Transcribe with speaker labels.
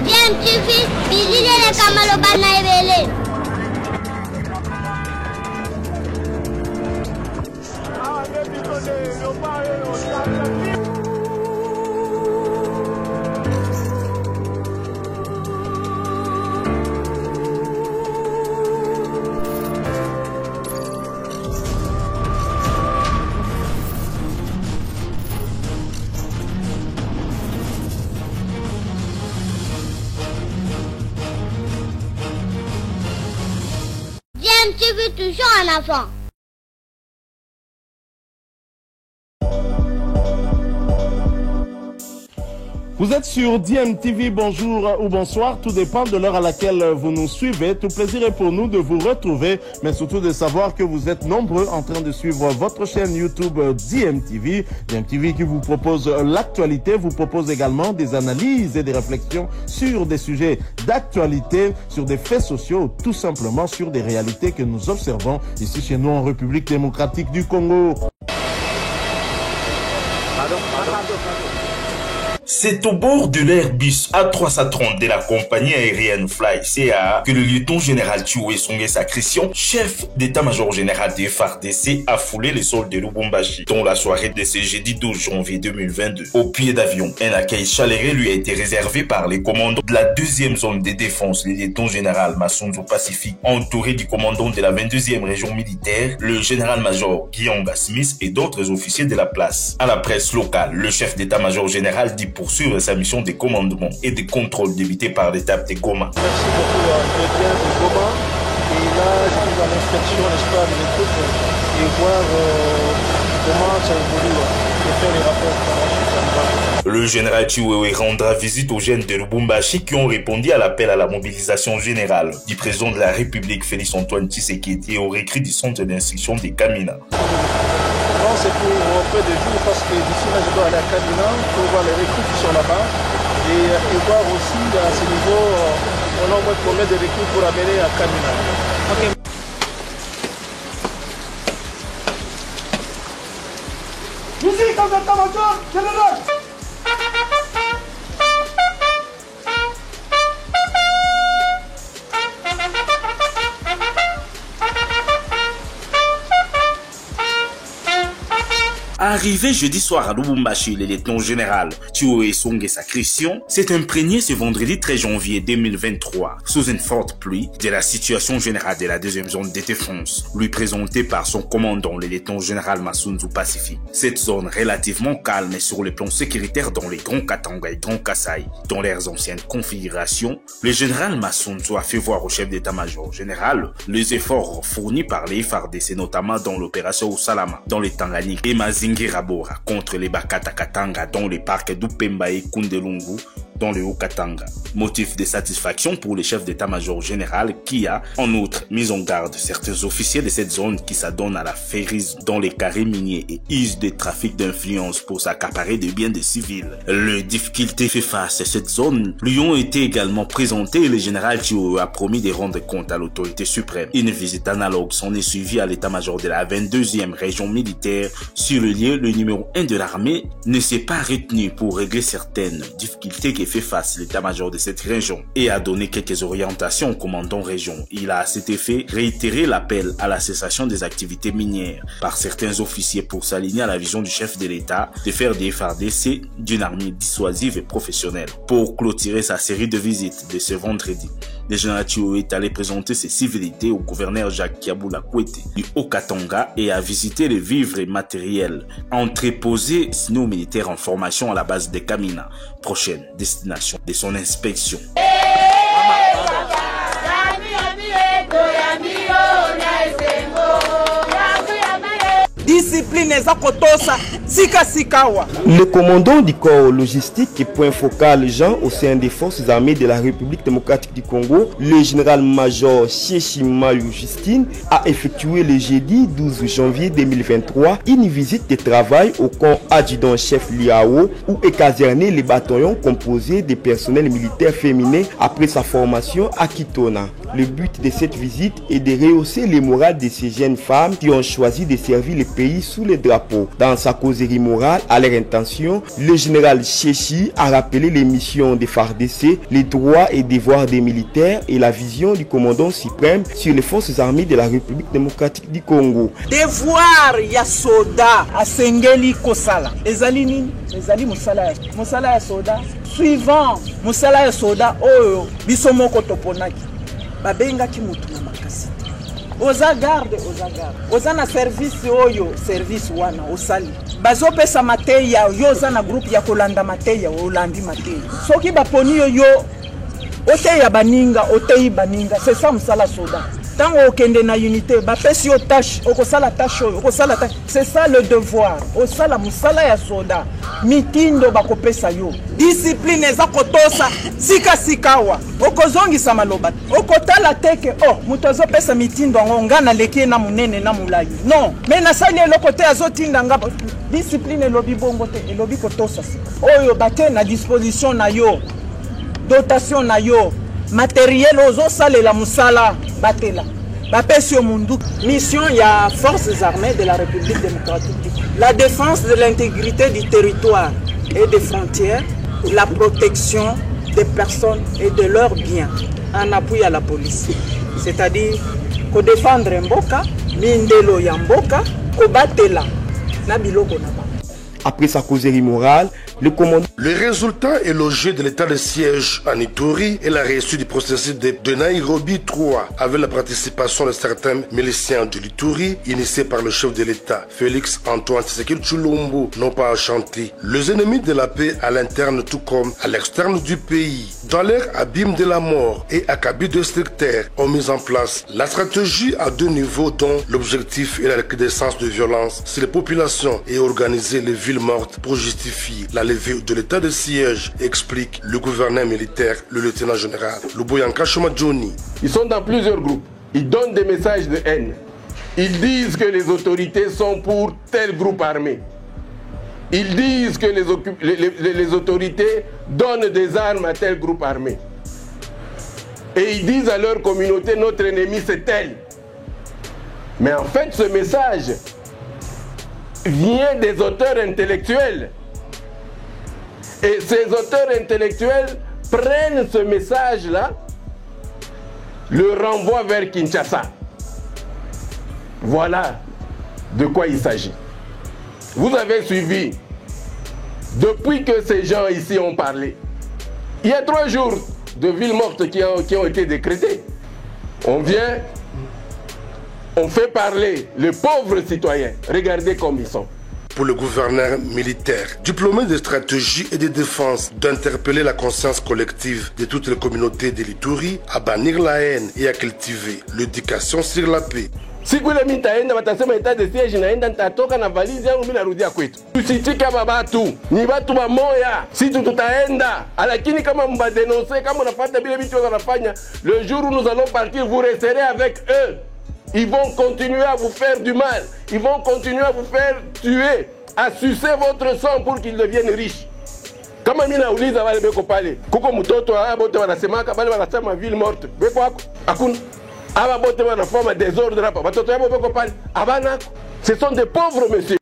Speaker 1: DMTV, bizile kamalo bana ebele. DMTV toujours en avant.
Speaker 2: Vous êtes sur DMTV, bonjour ou bonsoir, tout dépend de l'heure à laquelle vous nous suivez. Tout plaisir est pour nous de vous retrouver, mais surtout de savoir que vous êtes nombreux en train de suivre votre chaîne YouTube DMTV. DMTV qui vous propose l'actualité, vous propose également des analyses et des réflexions sur des sujets d'actualité, sur des faits sociaux, tout simplement sur des réalités que nous observons ici chez nous en République démocratique du Congo.
Speaker 3: C'est au bord de l'Airbus A330 de la compagnie aérienne Fly CA que le lieutenant général Chiwe Songe Sacristian, chef d'état-major général des FARDC, a foulé les sols de Lubumbashi dans la soirée de ce jeudi 12 janvier 2022. Au pied d'avion, un accueil chaleureux lui a été réservé par les commandants de la 2e zone de défense, le lieutenant général Masunzu Pacifique, entouré du commandant de la 22e région militaire, le général-major Guillaume Smith et d'autres officiers de la place. À la presse locale, le chef d'état-major général dit poursuivre sa mission de commandement et de contrôle débutée par l'étape de Goma.
Speaker 4: Merci beaucoup à Bien de Goma. Et là, je suis à l'inspection, n'est-ce pas, de l'équipe et voir comment ça évolue et faire les rapports.
Speaker 3: Le général Chiwewe rendra visite aux jeunes de Lubumbashi qui ont répondu à l'appel à la mobilisation générale du président de la République Félix-Antoine Tshisekedi et au récrit du centre d'instruction de Kamina.
Speaker 4: C'est pour peu de jours parce que d'ici là je dois aller à Kamina pour voir les recrues qui sont là-bas et voir aussi à ce niveau on a au moins combien de recrues pour amener à Kamina. Okay. Musique en état-major général.
Speaker 3: Arrivé jeudi soir à Lubumbashi, le lieutenant général Chiwe Songe Sacristian s'est imprégné ce vendredi 13 janvier 2023, sous une forte pluie, de la situation générale de la 2e zone de défense, lui présentée par son commandant, le lieutenant général Masunzu Pacifique. Cette zone relativement calme sur le plan sécuritaire dans les Grands Katanga et Grands Kasaï, dans leurs anciennes configurations, le général Masunzu a fait voir au chef d'état-major général les efforts fournis par les FARDC, notamment dans l'opération Usalama, dans les Tanganyika et Mazingirabora contre les Bakata Katanga dans les parcs d'Upemba et Kundelungu dans le Haut-Katanga. Motif de satisfaction pour le chef d'état-major général qui a, en outre, mis en garde certains officiers de cette zone qui s'adonnent à la férise dans les carrés miniers et usent des trafics d'influence pour s'accaparer des biens des civils. Les difficultés fait face à cette zone lui ont été également présentées et le général Chiwewe a promis de rendre compte à l'autorité suprême. Une visite analogue s'en est suivie à l'état-major de la 22e région militaire. Sur le lieu, le numéro 1 de l'armée ne s'est pas retenu pour régler certaines difficultés qui fait face l'état-major de cette région et a donné quelques orientations au commandant région. Il a à cet effet réitéré l'appel à la cessation des activités minières par certains officiers pour s'aligner à la vision du chef de l'État de faire des FARDC d'une armée dissuasive et professionnelle. Pour clôturer sa série de visites de ce vendredi, le général Chiwewe est allé présenter ses civilités au gouverneur Jacques Kiabula Kwete du Haut-Katanga et a visité les vivres et matériels entreposés signaux militaires en formation à la base de Kamina, prochaine destination de son inspection.
Speaker 5: Discipline Zakotosa, Sika Sikawa.
Speaker 6: Le commandant du corps logistique et point focal Jean au sein des forces armées de la République démocratique du Congo, le général-major Chieshimayu Justine, a effectué le jeudi 12 janvier 2023 une visite de travail au camp adjudant-chef Liao où est caserné les bataillons composés de personnels militaires féminins après sa formation à Kitona. Le but de cette visite est de rehausser le moral de ces jeunes femmes qui ont choisi de servir le pays sous les drapeaux. Dans sa causerie morale à leur intention, le général Tchéchi a rappelé les missions des FARDC, les droits et devoirs des militaires et la vision du commandant suprême sur les forces armées de la République démocratique du Congo.
Speaker 5: Devoir ya soda asengeli kosala ezali nini? Ezali musala ya soda suivant musala ya soda oyo biso moko toponaki babengaki mutu na makasi oza garde oza na service oyo service wana osali bazopesa mateya yo oza na groupe ya kolanda mateya olandi mateya soki baponi yo oteya baninga oteyi baninga c'est ça musala soda. Tango okende na unité bapesi yo tâche okosala tâche oyo okosala tâche c'est ça le devoir osala musala ya soda mitindo bakopesa yo discipline eza kotosa sikawa okozongisa maloba okotala teke muto azopesa mitindo ngo ngana leki na munene na mulai non mais nasali eloko te azotinda nga discipline elobi bongo te elobi kotosa oyo bate na disposition na yo dotation na yo matériel ozosalela musala batela bapesio mundu. Mission ya forces armées de la République démocratique, la défense de l'intégrité du territoire et des frontières, la protection des personnes et de leurs biens en appui à la police, c'est-à-dire ko défendre mboka mindelo ya mboka ko batela na biloko na ba.
Speaker 6: Après sa causerie morale, le commandant...
Speaker 7: Le résultat est logé de l'état de siège en Ituri et la réussite du processus de Nairobi 3 avec la participation de certains miliciens de l'Ituri initiés par le chef de l'État, Félix Antoine Tshisekedi Tshilombo, n'ont pas enchanté les ennemis de la paix à l'interne tout comme à l'externe du pays. Dans leur abîme de la mort et acabit destructeurs ont mis en place la stratégie à 2 niveaux dont l'objectif est la recrudescence de violence sur les populations et organiser les villes mortes pour justifier la levée de l'état de siège, explique le gouverneur militaire, le lieutenant général Luboyanka Shomadjoni.
Speaker 8: Ils sont dans plusieurs groupes. Ils donnent des messages de haine. Ils disent que les autorités sont pour tel groupe armé. Ils disent que les autorités donnent des armes à tel groupe armé. Et ils disent à leur communauté, notre ennemi c'est tel. Mais en fait, ce message vient des auteurs intellectuels. Et ces auteurs intellectuels prennent ce message-là, le renvoient vers Kinshasa. Voilà de quoi il s'agit. Vous avez suivi, depuis que ces gens ici ont parlé, il y a 3 jours de villes mortes qui ont été décrétées. On vient, on fait parler les pauvres citoyens. Regardez comme ils sont.
Speaker 7: Pour le gouverneur militaire, diplômé de stratégie et de défense, d'interpeller la conscience collective de toutes les communautés de l'Ituri, à bannir la haine et à cultiver l'éducation sur la paix.
Speaker 8: Siku ile mitaenda watasema etat de siege naenda nitatoka na valizi yangu mimi narudia kwetu. Tusitika babatu, ni watu wa moya. Si tutaenda, lakini kama mbadenoncer kama unafuata vile vitu wanafanya, le jour où nous allons partir vous resterez avec eux. Ils vont continuer à vous faire du mal. Ils vont continuer à vous faire tuer, à sucer votre sang pour qu'ils deviennent riches. Kama mimi nauliza wale beko pale, kuko mtoto bote wanasemaka bale wanasema ville morte. Beko wako? Hakuna. Aba bote wanafanya désordre hapa. Watoto yao beko pale. Abana. Ce sont des pauvres messieurs.